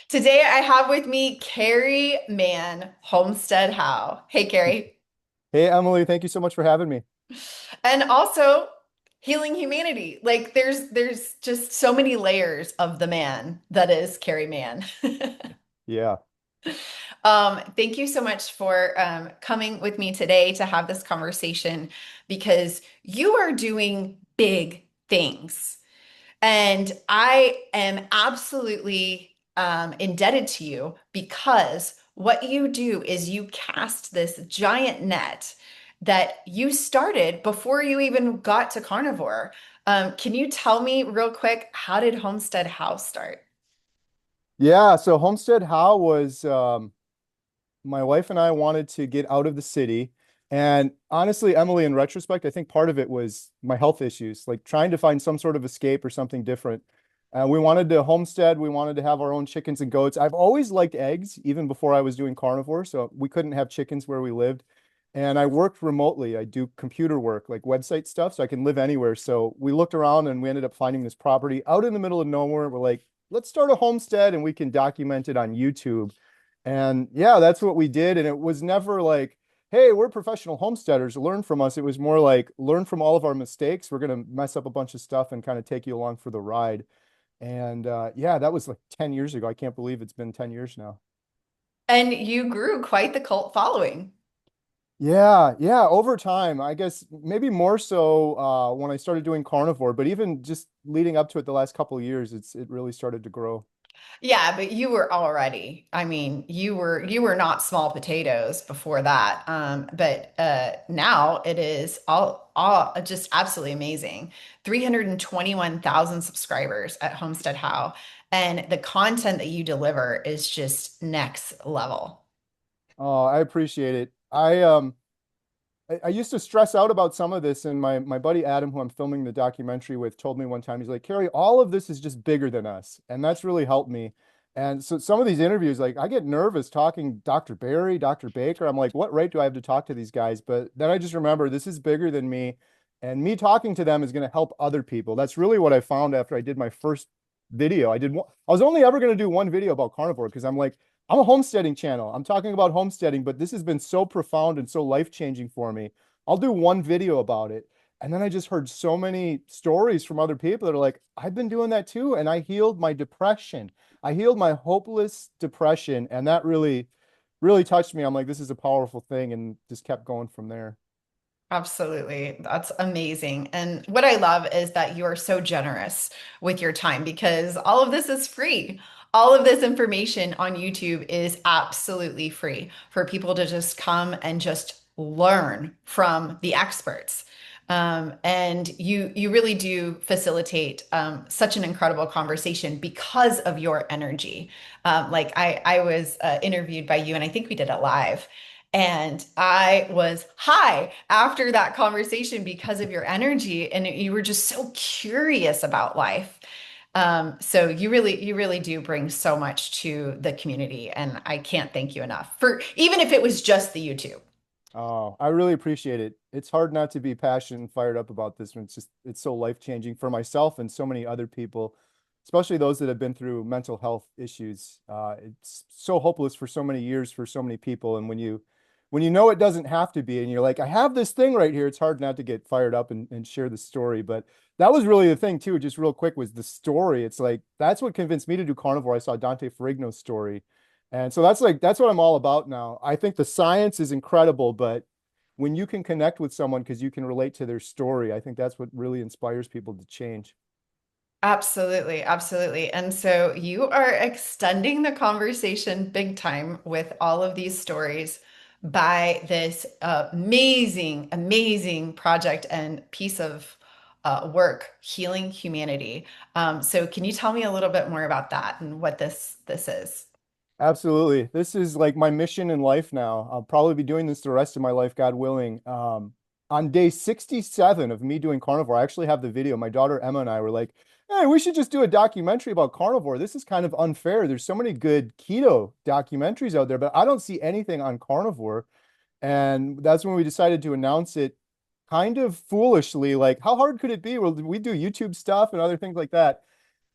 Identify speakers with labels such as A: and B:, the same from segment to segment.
A: Today I have with me Kerry Mann, Homesteadhow. Hey, Kerry.
B: Hey, Emily, thank you so much for having me.
A: And also healing humanity. Like there's just so many layers of the man that is Kerry Mann.
B: Yeah.
A: Thank you so much for coming with me today to have this conversation because you are doing big things. And I am absolutely indebted to you because what you do is you cast this giant net that you started before you even got to carnivore. Can you tell me real quick, how did Homestead House start?
B: Yeah. So Homesteadhow was my wife and I wanted to get out of the city. And honestly, Emily, in retrospect, I think part of it was my health issues, like trying to find some sort of escape or something different. We wanted to homestead. We wanted to have our own chickens and goats. I've always liked eggs, even before I was doing carnivore. So we couldn't have chickens where we lived. And I worked remotely. I do computer work, like website stuff, so I can live anywhere. So we looked around and we ended up finding this property out in the middle of nowhere. We're like, let's start a homestead and we can document it on YouTube. And yeah, that's what we did. And it was never like, hey, we're professional homesteaders, learn from us. It was more like, learn from all of our mistakes. We're going to mess up a bunch of stuff and kind of take you along for the ride. And yeah, that was like 10 years ago. I can't believe it's been 10 years now.
A: And you grew quite the cult following.
B: Yeah, yeah, over time, I guess maybe more so when I started doing carnivore, but even just leading up to it the last couple of years, it really started to grow.
A: Yeah, but you were already, I mean, you were not small potatoes before that. But now it is all just absolutely amazing. 321,000 subscribers at Homestead How, and the content that you deliver is just next level.
B: Oh, I appreciate it. I used to stress out about some of this, and my buddy Adam, who I'm filming the documentary with, told me one time, he's like, Carrie, all of this is just bigger than us. And that's really helped me. And so some of these interviews, like I get nervous talking Dr. Barry, Dr. Baker. I'm like, what right do I have to talk to these guys? But then I just remember this is bigger than me. And me talking to them is going to help other people. That's really what I found after I did my first video. I was only ever going to do one video about carnivore because I'm like, I'm a homesteading channel. I'm talking about homesteading, but this has been so profound and so life-changing for me. I'll do one video about it. And then I just heard so many stories from other people that are like, I've been doing that too. And I healed my depression. I healed my hopeless depression. And that really, really touched me. I'm like, this is a powerful thing. And just kept going from there.
A: Absolutely. That's amazing. And what I love is that you are so generous with your time because all of this is free. All of this information on YouTube is absolutely free for people to just come and just learn from the experts. And you really do facilitate such an incredible conversation because of your energy. Like I was interviewed by you, and I think we did it live. And I was high after that conversation because of your energy, and you were just so curious about life. So you really do bring so much to the community, and I can't thank you enough for even if it was just the YouTube.
B: Oh, I really appreciate it. It's hard not to be passionate and fired up about this one. It's so life-changing for myself and so many other people, especially those that have been through mental health issues. It's so hopeless for so many years for so many people. And when you know it doesn't have to be, and you're like, I have this thing right here, it's hard not to get fired up and share the story. But that was really the thing too, just real quick, was the story. It's like that's what convinced me to do carnivore. I saw Dante Ferrigno's story. And so that's what I'm all about now. I think the science is incredible, but when you can connect with someone because you can relate to their story, I think that's what really inspires people to change.
A: Absolutely, absolutely. And so you are extending the conversation big time with all of these stories by this amazing, amazing project and piece of work, healing humanity. So can you tell me a little bit more about that and what this is?
B: Absolutely. This is like my mission in life now. I'll probably be doing this the rest of my life, God willing. On day 67 of me doing carnivore, I actually have the video. My daughter Emma and I were like, hey, we should just do a documentary about carnivore. This is kind of unfair. There's so many good keto documentaries out there, but I don't see anything on carnivore. And that's when we decided to announce it kind of foolishly, like, how hard could it be? Well, we do YouTube stuff and other things like that.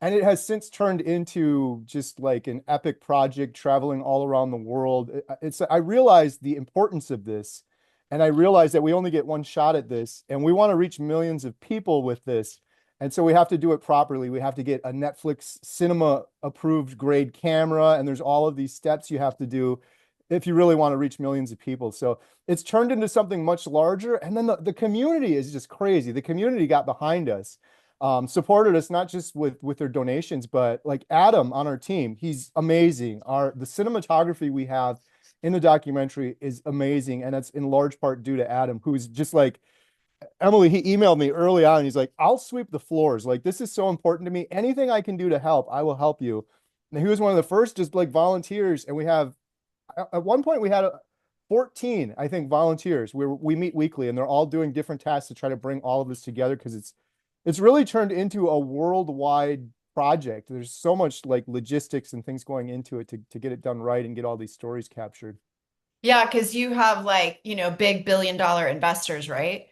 B: And it has since turned into just like an epic project traveling all around the world. I realized the importance of this, and I realized that we only get one shot at this, and we want to reach millions of people with this. And so we have to do it properly. We have to get a Netflix cinema approved grade camera, and there's all of these steps you have to do if you really want to reach millions of people. So it's turned into something much larger. And then the community is just crazy. The community got behind us, supported us not just with their donations, but like Adam on our team, he's amazing. The cinematography we have in the documentary is amazing, and that's in large part due to Adam, who's just like Emily. He emailed me early on. He's like, "I'll sweep the floors. Like this is so important to me. Anything I can do to help, I will help you." And he was one of the first just like volunteers, and we have at one point we had 14, I think, volunteers. We meet weekly, and they're all doing different tasks to try to bring all of this together because it's really turned into a worldwide project. There's so much like logistics and things going into it to get it done right and get all these stories captured.
A: Yeah, because you have like, big billion-dollar investors, right?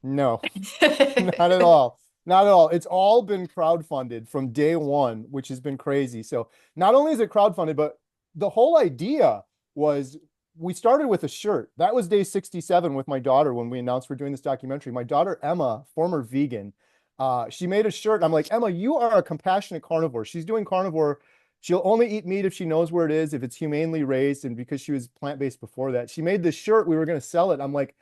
B: No, not at all. Not at all. It's all been crowdfunded from day one, which has been crazy. So not only is it crowdfunded, but the whole idea was we started with a shirt. That was day 67 with my daughter when we announced we're doing this documentary. My daughter, Emma, former vegan, she made a shirt. I'm like, Emma, you are a compassionate carnivore. She's doing carnivore. She'll only eat meat if she knows where it is, if it's humanely raised, and because she was plant-based before that. She made this shirt. We were going to sell it. I'm like,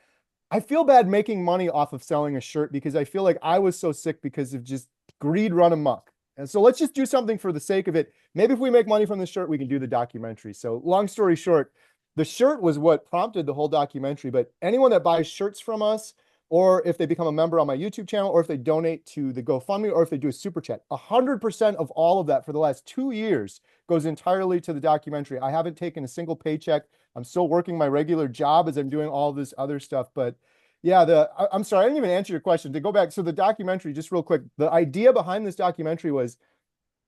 B: I feel bad making money off of selling a shirt because I feel like I was so sick because of just greed run amok. And so let's just do something for the sake of it. Maybe if we make money from the shirt, we can do the documentary. So long story short, the shirt was what prompted the whole documentary. But anyone that buys shirts from us, or if they become a member on my YouTube channel, or if they donate to the GoFundMe, or if they do a super chat, 100% of all of that for the last 2 years goes entirely to the documentary. I haven't taken a single paycheck. I'm still working my regular job as I'm doing all this other stuff. But yeah, I'm sorry, I didn't even answer your question. To go back, so the documentary, just real quick, the idea behind this documentary was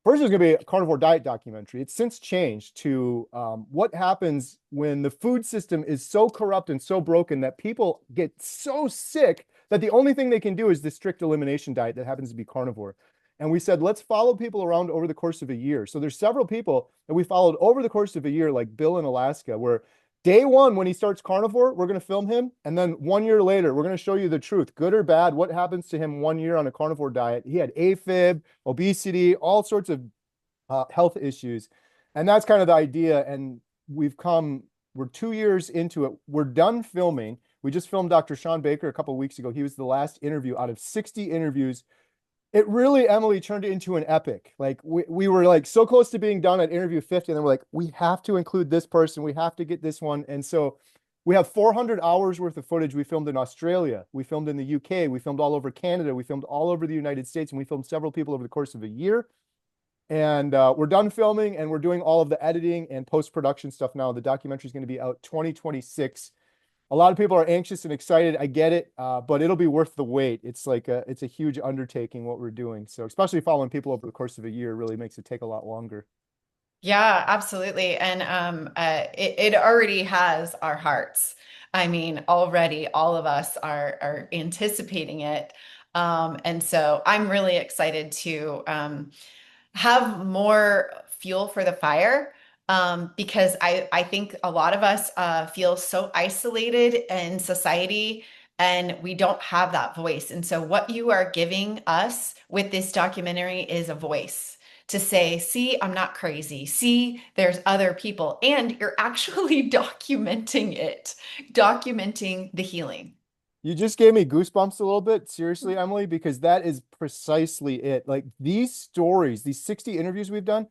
B: first, there's going to be a carnivore diet documentary. It's since changed to what happens when the food system is so corrupt and so broken that people get so sick that the only thing they can do is the strict elimination diet that happens to be carnivore. And we said, let's follow people around over the course of a year. So there's several people that we followed over the course of a year, like Bill in Alaska, where day one, when he starts carnivore, we're going to film him. And then 1 year later, we're going to show you the truth, good or bad, what happens to him 1 year on a carnivore diet. He had AFib, obesity, all sorts of health issues. And that's kind of the idea. And we're 2 years into it. We're done filming. We just filmed Dr. Sean Baker a couple of weeks ago. He was the last interview out of 60 interviews. It really, Emily, turned it into an epic. Like we were like so close to being done at interview 50. And then we're like, we have to include this person. We have to get this one. And so we have 400 hours worth of footage. We filmed in Australia. We filmed in the UK. We filmed all over Canada. We filmed all over the United States. And we filmed several people over the course of a year. And we're done filming and we're doing all of the editing and post-production stuff now. The documentary is going to be out 2026. A lot of people are anxious and excited. I get it, but it'll be worth the wait. It's like it's a huge undertaking what we're doing. So especially following people over the course of a year really makes it take a lot longer.
A: Yeah, absolutely. And it already has our hearts. I mean, already all of us are anticipating it. And so I'm really excited to have more fuel for the fire, because I think a lot of us feel so isolated in society and we don't have that voice. And so what you are giving us with this documentary is a voice to say, see, I'm not crazy. See, there's other people. And you're actually documenting it, documenting the healing.
B: You just gave me goosebumps a little bit, seriously, Emily, because that is precisely it. Like these stories, these 60 interviews we've done,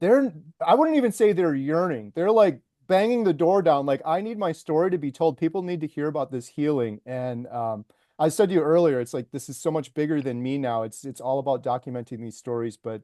B: I wouldn't even say they're yearning. They're like banging the door down. Like, I need my story to be told. People need to hear about this healing. And I said to you earlier, it's like this is so much bigger than me now. It's all about documenting these stories. But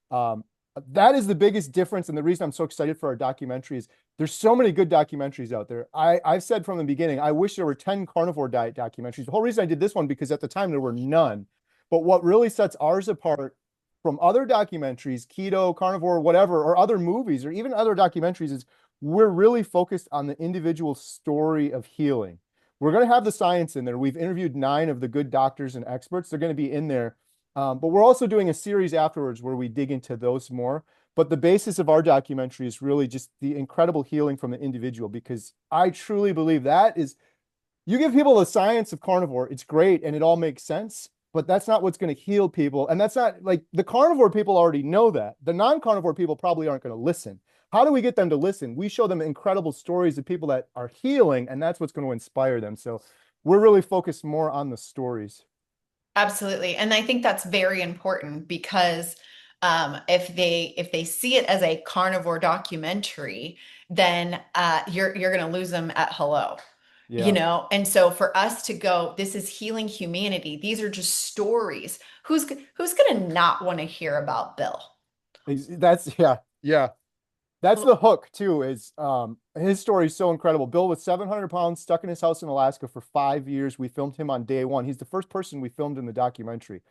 B: um, that is the biggest difference. And the reason I'm so excited for our documentary is there's so many good documentaries out there. I've said from the beginning, I wish there were 10 carnivore diet documentaries. The whole reason I did this one, because at the time there were none. But what really sets ours apart from other documentaries, keto, carnivore, whatever, or other movies, or even other documentaries, is we're really focused on the individual story of healing. We're going to have the science in there. We've interviewed 9 of the good doctors and experts. They're going to be in there. But we're also doing a series afterwards where we dig into those more. But the basis of our documentary is really just the incredible healing from the individual, because I truly believe that is, you give people the science of carnivore, it's great and it all makes sense, but that's not what's going to heal people. And that's not like, the carnivore people already know that. The non-carnivore people probably aren't going to listen. How do we get them to listen? We show them incredible stories of people that are healing, and that's what's going to inspire them. So we're really focused more on the stories.
A: Absolutely. And I think that's very important because if they see it as a carnivore documentary, then you're going to lose them at hello, you
B: Yeah.
A: know? And so for us to go, this is healing humanity. These are just stories. Who's going to not want to hear about Bill?
B: That's yeah, yeah. That's the hook too, is his story is so incredible. Bill was 700 pounds, stuck in his house in Alaska for 5 years. We filmed him on day one. He's the first person we filmed in the documentary.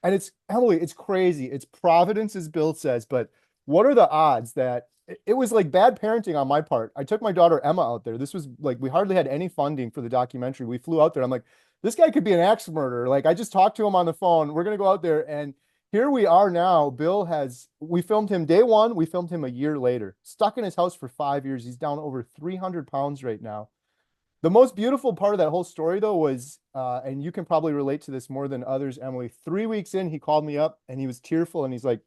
B: And it's, Emily, it's crazy. It's Providence, as Bill says, but what are the odds that it was like bad parenting on my part? I took my daughter Emma out there. This was like, we hardly had any funding for the documentary. We flew out there. I'm like, this guy could be an axe murderer. Like, I just talked to him on the phone. We're gonna go out there, and here we are now. Bill has, we filmed him day one. We filmed him a year later, stuck in his house for 5 years. He's down over 300 pounds right now. The most beautiful part of that whole story, though, was, and you can probably relate to this more than others, Emily. 3 weeks in, he called me up and he was tearful and he's like,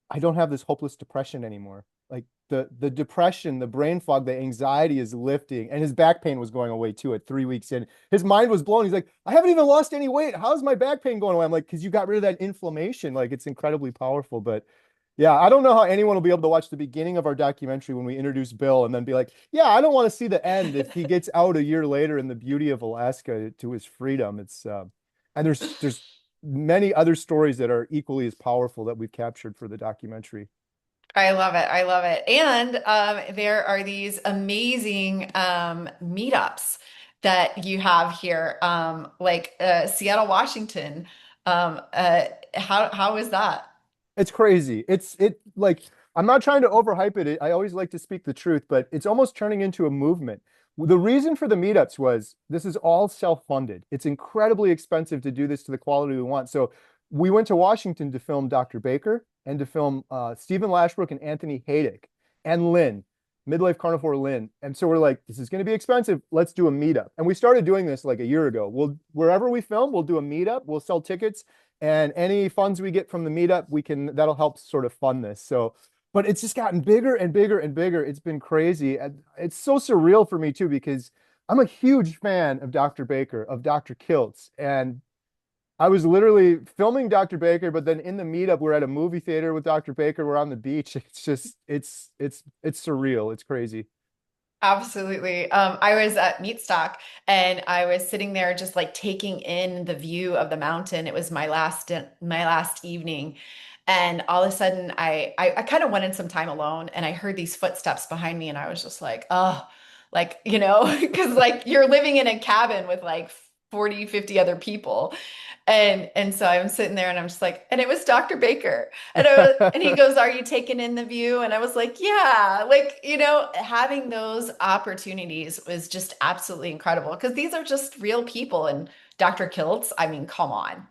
B: I don't have this hopeless depression anymore. Like the depression, the brain fog, the anxiety is lifting, and his back pain was going away too at 3 weeks in. His mind was blown. He's like, I haven't even lost any weight. How's my back pain going away? I'm like, because you got rid of that inflammation. Like, it's incredibly powerful. But yeah, I don't know how anyone will be able to watch the beginning of our documentary when we introduce Bill and then be like, yeah, I don't want to see the end if he gets out a year later in the beauty of Alaska to his freedom. It's and there's many other stories that are equally as powerful that we've captured for the documentary.
A: I love it. I love it. And there are these amazing meetups that you have here, like Seattle, Washington. How is that?
B: It's crazy. It like, I'm not trying to overhype it. I always like to speak the truth, but it's almost turning into a movement. The reason for the meetups was this is all self-funded. It's incredibly expensive to do this to the quality we want. So we went to Washington to film Dr. Baker and to film Stephen Lashbrook and Anthony Haydick and Lynn, Midlife Carnivore Lynn. And so we're like, this is going to be expensive. Let's do a meetup. And we started doing this like a year ago. We'll, wherever we film, we'll do a meetup. We'll sell tickets, and any funds we get from the meetup, we can, that'll help sort of fund this. So, but it's just gotten bigger and bigger and bigger. It's been crazy. And it's so surreal for me too, because I'm a huge fan of Dr. Baker, of Dr. Kiltz. And I was literally filming Dr. Baker, but then in the meetup, we're at a movie theater with Dr. Baker. We're on the beach. It's just, it's surreal. It's crazy.
A: Absolutely. I was at Meatstock and I was sitting there just like taking in the view of the mountain. It was my last evening. And all of a sudden I kind of wanted some time alone and I heard these footsteps behind me and I was just like, oh, like, you know, because like you're living in a cabin with like 40, 50 other people. And so I'm sitting there and I'm just like, and it was Dr. Baker. And he goes, "Are you taking in the view?" And I was like, "Yeah." Like, you know, having those opportunities was just absolutely incredible because these are just real people. And Dr. Kiltz, I mean, come on.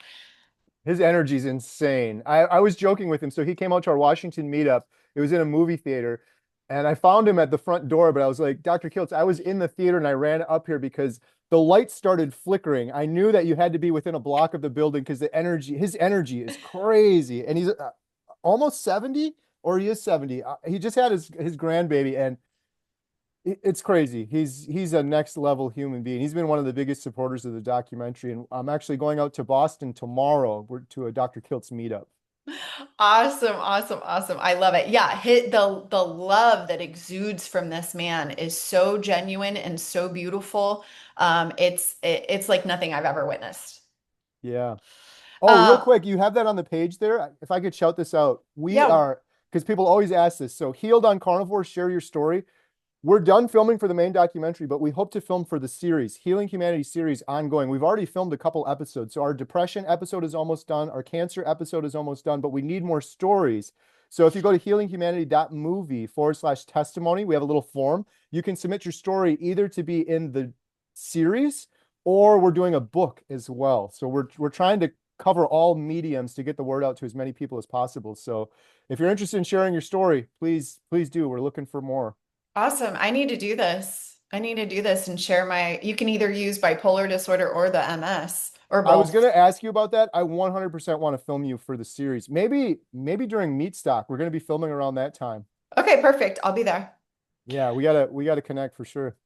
B: His energy is insane. I was joking with him. So he came out to our Washington meetup. It was in a movie theater. And I found him at the front door, but I was like, Dr. Kiltz, I was in the theater and I ran up here because the lights started flickering. I knew that you had to be within a block of the building because the energy, his energy is crazy. And he's almost 70, or he is 70. He just had his grandbaby, and it's crazy. He's a next level human being. He's been one of the biggest supporters of the documentary, and I'm actually going out to Boston tomorrow. We're to a Dr. Kiltz meetup.
A: Awesome, awesome, awesome. I love it. Yeah, the love that exudes from this man is so genuine and so beautiful. It's like nothing I've ever witnessed.
B: Yeah. Oh, real
A: Um,
B: quick, you have that on the page there. If I could shout this out, we
A: yeah,
B: are, because people always ask this. So, Healed on Carnivore, share your story. We're done filming for the main documentary, but we hope to film for the series, Healing Humanity series, ongoing. We've already filmed a couple episodes. So our depression episode is almost done. Our cancer episode is almost done, but we need more stories. So if you go to healinghumanity.movie/testimony, we have a little form. You can submit your story either to be in the series, or we're doing a book as well. So we're trying to cover all mediums to get the word out to as many people as possible. So if you're interested in sharing your story, please do. We're looking for more.
A: Awesome. I need to do this. I need to do this and share my, you can either use bipolar disorder or the MS or
B: I was
A: both.
B: going to ask you about that. I 100% want to film you for the series. Maybe during Meatstock. We're going to be filming around that time.
A: Okay, perfect. I'll be there.
B: Yeah, we gotta connect for sure.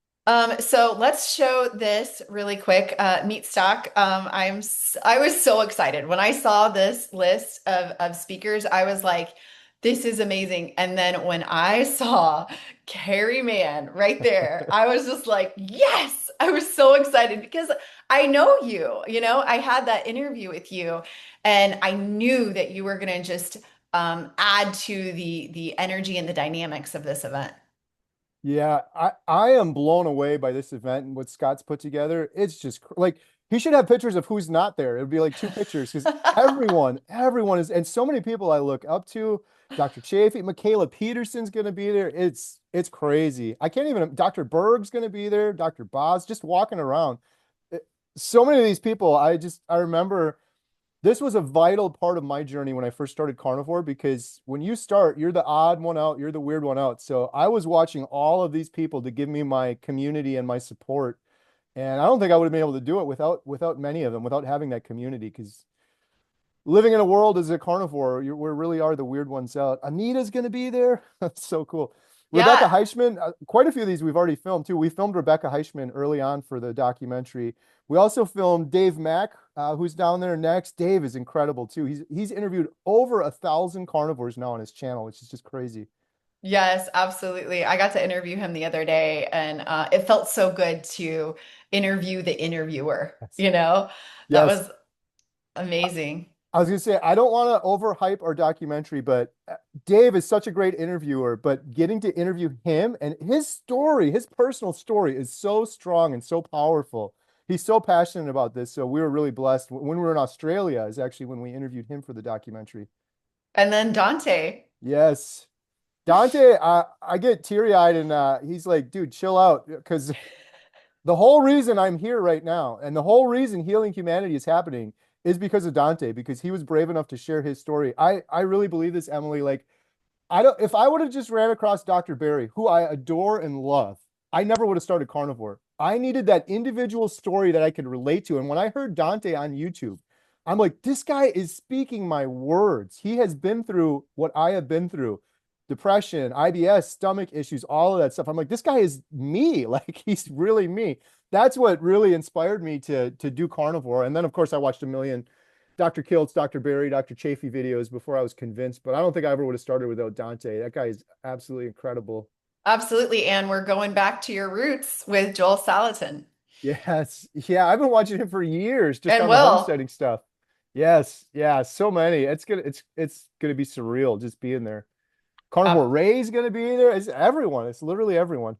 A: So let's show this really quick. Meatstock. I was so excited when I saw this list of speakers. I was like, this is amazing. And then when I saw Kerry Mann right there, I was just like, yes, I was so excited because I know you, I had that interview with you and I knew that you were going to just add to the energy and the dynamics of this event.
B: Yeah, I am blown away by this event and what Scott's put together. It's just like he should have pictures of who's not there. It would be like two pictures because everyone is, and so many people I look up to. Dr. Chafee, Michaela Peterson's gonna be there. It's crazy. I can't even. Dr. Berg's gonna be there. Dr. Boz just walking around. It- so many of these people, I remember. This was a vital part of my journey when I first started carnivore because when you start, you're the odd one out, you're the weird one out. So I was watching all of these people to give me my community and my support. And I don't think I would have been able to do it without many of them, without having that community. Because living in a world as a carnivore, we really are the weird ones out. Anita's going to be there. That's so cool. Rebecca
A: Yeah.
B: Heichman, quite a few of these we've already filmed too. We filmed Rebecca Heichman early on for the documentary. We also filmed Dave Mack, who's down there next. Dave is incredible too. He's interviewed over 1,000 carnivores now on his channel, which is just crazy.
A: Yes, absolutely. I got to interview him the other day, and it felt so good to interview the interviewer,
B: Yes.
A: you know? That
B: Yes.
A: was amazing.
B: I was gonna say I don't want to overhype our documentary, but Dave is such a great interviewer. But getting to interview him and his story, his personal story, is so strong and so powerful. He's so passionate about this. So we were really blessed. When we were in Australia, is actually when we interviewed him for the documentary.
A: And then Dante.
B: Yes. Dante, I get teary-eyed and he's like, dude, chill out. Because the whole reason I'm here right now and the whole reason Healing Humanity is happening is because of Dante, because he was brave enough to share his story. I really believe this, Emily. Like, I don't, if I would have just ran across Dr. Barry, who I adore and love, I never would have started carnivore. I needed that individual story that I could relate to. And when I heard Dante on YouTube, I'm like, this guy is speaking my words. He has been through what I have been through: depression, IBS, stomach issues, all of that stuff. I'm like, this guy is me. Like, he's really me. That's what really inspired me to do carnivore. And then, of course, I watched a million Dr. Kiltz, Dr. Barry, Dr. Chafee videos before I was convinced, but I don't think I ever would have started without Dante. That guy is absolutely incredible.
A: Absolutely. And we're going back to your roots with Joel Salatin.
B: Yes. Yeah, I've been watching him for years just
A: And
B: on the
A: Will,
B: homesteading stuff. Yes. Yeah, so many. It's gonna be surreal just being there. Carnivore Ray's gonna be there. It's everyone. It's literally everyone.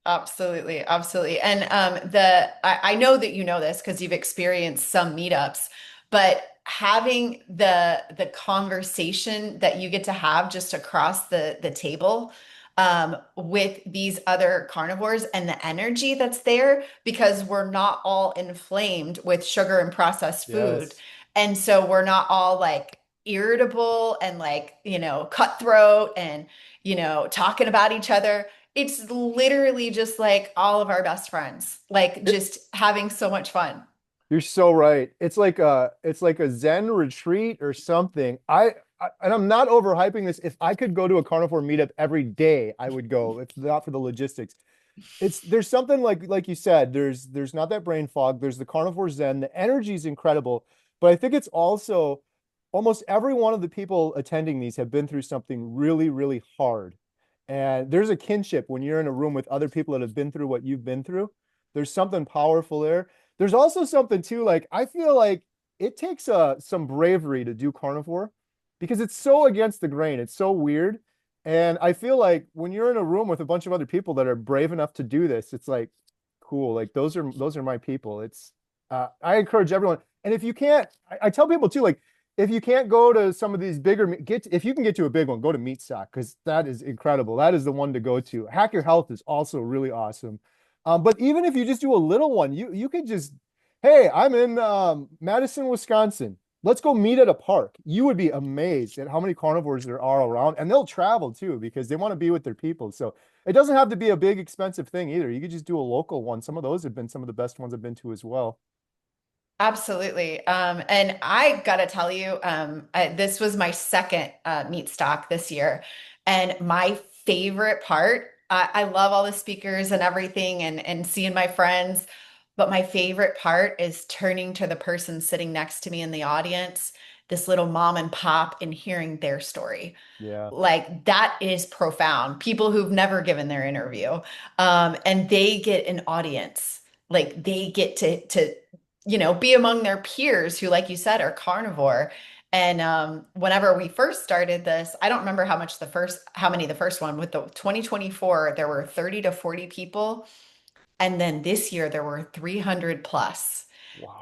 A: absolutely, absolutely. And I know that you know this because you've experienced some meetups, but having the conversation that you get to have just across the table with these other carnivores and the energy that's there because we're not all inflamed with sugar and processed food.
B: Yes.
A: And so we're not all like irritable and like, cutthroat and, talking about each other. It's literally just like all of our best friends, like
B: It,
A: just having so much fun.
B: you're so right. It's like a Zen retreat or something. And I'm not overhyping this. If I could go to a carnivore meetup every day, I would go. If not for the logistics. There's something like you said, there's not that brain fog, there's the carnivore zen, the energy is incredible, but I think it's also almost every one of the people attending these have been through something really, really hard. And there's a kinship when you're in a room with other people that have been through what you've been through. There's something powerful there. There's also something too, like I feel like it takes some bravery to do carnivore because it's so against the grain. It's so weird. And I feel like when you're in a room with a bunch of other people that are brave enough to do this, it's like cool. Like those are my people. I encourage everyone. And if you can't, I tell people too, like if you can't go to some of these bigger if you can get to a big one, go to Meatstock because that is incredible. That is the one to go to. Hack Your Health is also really awesome. But even if you just do a little one, you could just, hey, I'm in Madison, Wisconsin. let's go meet at a park. You would be amazed at how many carnivores there are around, and they'll travel too because they want to be with their people. So it doesn't have to be a big expensive thing either. You could just do a local one. Some of those have been some of the best ones I've been to as well.
A: Absolutely. And I gotta tell you, this was my second meat stock this year. And my favorite part, I love all the speakers and everything and seeing my friends, but my favorite part is turning to the person sitting next to me in the audience, this little mom and pop, and hearing their story.
B: Yeah.
A: Like that is profound. People who've never given their interview, and they get an audience. Like they get to be among their peers who, like you said, are carnivore. And whenever we first started this, I don't remember how many the first one with the 2024, there were 30 to 40 people. And then this year there were 300 plus.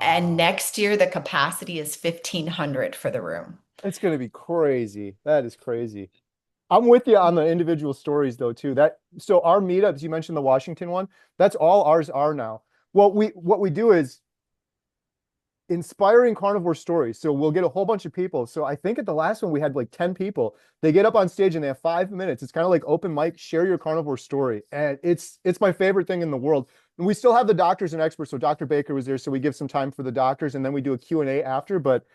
A: And
B: Wow.
A: next year the capacity is 1,500 for the room.
B: It's going to be crazy. That is crazy. I'm with you on the individual stories though too. That so our meetups, you mentioned the Washington one, that's all ours are now. What we do is inspiring carnivore stories. So we'll get a whole bunch of people. So I think at the last one we had like 10 people. They get up on stage and they have 5 minutes. It's kind of like open mic, share your carnivore story. And it's my favorite thing in the world. And we still have the doctors and experts. So Dr. Baker was there, so we give some time for the doctors and then we do a Q&A after. But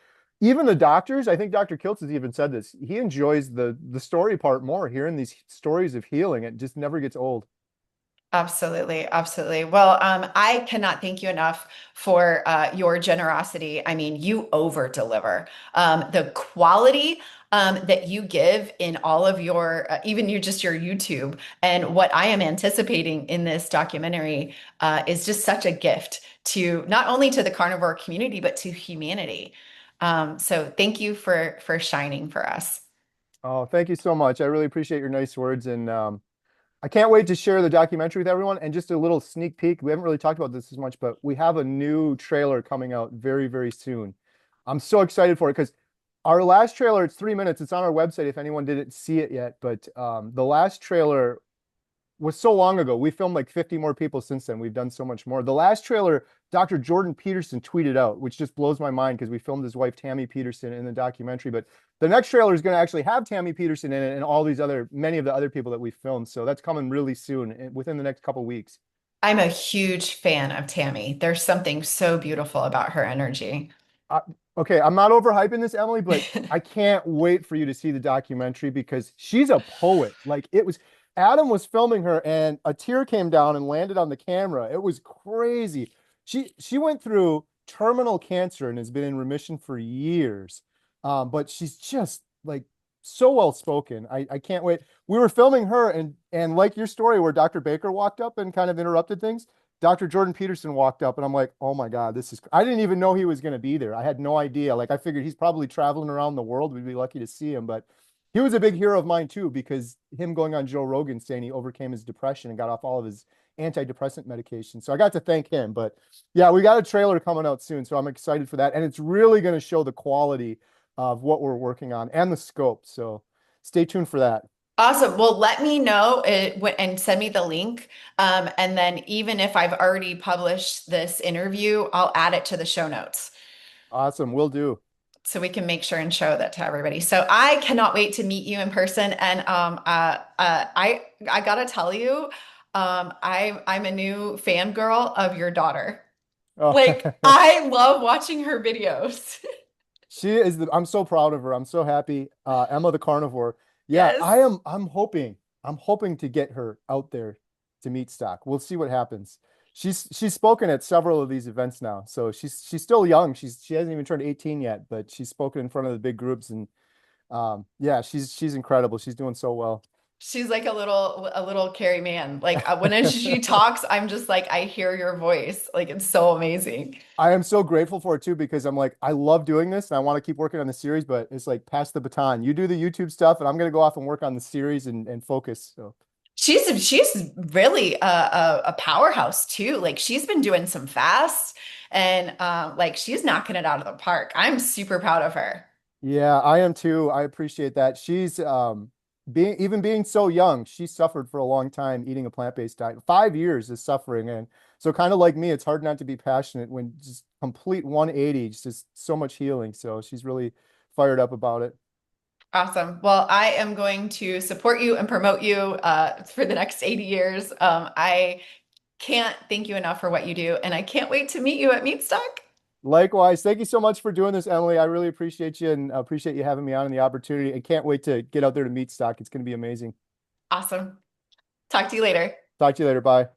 B: even the doctors, I think Dr. Kiltz has even said this. He enjoys the story part more, hearing these stories of healing. It just never gets old.
A: Absolutely, absolutely. Well, I cannot thank you enough for your generosity. I mean, you over deliver. The quality that you give in all of your, even your YouTube, and what I am anticipating in this documentary is just such a gift to not only to the carnivore community but to humanity. So thank you for shining for us.
B: Oh, thank you so much. I really appreciate your nice words. And I can't wait to share the documentary with everyone. And just a little sneak peek. We haven't really talked about this as much, but we have a new trailer coming out very, very soon. I'm so excited for it because our last trailer, it's 3 minutes. It's on our website if anyone didn't see it yet. But the last trailer was so long ago. We filmed like 50 more people since then. We've done so much more. The last trailer, Dr. Jordan Peterson tweeted out, which just blows my mind because we filmed his wife, Tammy Peterson, in the documentary. But the next trailer is going to actually have Tammy Peterson in it and all these many of the other people that we filmed. So that's coming really soon, within the next couple weeks.
A: I'm a huge fan of Tammy. There's something so beautiful about her energy.
B: Uh, okay, I'm not overhyping this, Emily, but I can't wait for you to see the documentary because she's a poet. Like it was, Adam was filming her and a tear came down and landed on the camera. It was crazy. She went through terminal cancer and has been in remission for years. But she's just like so well spoken. I can't wait. We were filming her and like your story where Dr. Baker walked up and kind of interrupted things. Dr. Jordan Peterson walked up and I'm like, oh my God, I didn't even know he was going to be there. I had no idea. Like I figured he's probably traveling around the world. We'd be lucky to see him, but he was a big hero of mine too, because him going on Joe Rogan saying he overcame his depression and got off all of his antidepressant medication. So I got to thank him, but yeah, we got a trailer coming out soon. So I'm excited for that. And it's really going to show the quality of what we're working on and the scope. So stay tuned for that.
A: Awesome. Well, let me know and send me the link. And then even if I've already published this interview, I'll add it to the show notes
B: Awesome. Will do.
A: so we can make sure and show that to everybody. So I cannot wait to meet you in person. And I gotta tell you, I'm a new fangirl of your daughter.
B: Oh,
A: Like I love watching her videos.
B: I'm so proud of her. I'm so happy. Emma the carnivore. Yeah,
A: Yes.
B: I'm hoping to get her out there to meet stock. We'll see what happens. She's spoken at several of these events now. So she's still young. She hasn't even turned 18 yet, but she's spoken in front of the big groups and yeah, she's incredible. She's doing so well.
A: She's like a little Kerry Mann. Like when she talks, I'm just like I hear your voice. Like it's so amazing.
B: I am so grateful for it too because I'm like I love doing this and I want to keep working on the series, but it's like pass the baton. You do the YouTube stuff and I'm gonna go off and work on the series and focus. So
A: She's really a powerhouse too. Like she's been doing some fasts and like she's knocking it out of the park. I'm super proud of her.
B: yeah, I am too. I appreciate that. being so young, she suffered for a long time eating a plant-based diet. 5 years is suffering. And so kind of like me, it's hard not to be passionate when just complete 180, just so much healing. So she's really fired up about it.
A: Awesome. Well, I am going to support you and promote you for the next 80 years. I can't thank you enough for what you do, and I can't wait to meet you at Meatstock.
B: Likewise, thank you so much for doing this, Emily. I really appreciate you and appreciate you having me on and the opportunity. I can't wait to get out there to meet stock. It's going to be amazing.
A: Awesome. Talk to you later.
B: Talk to you later. Bye.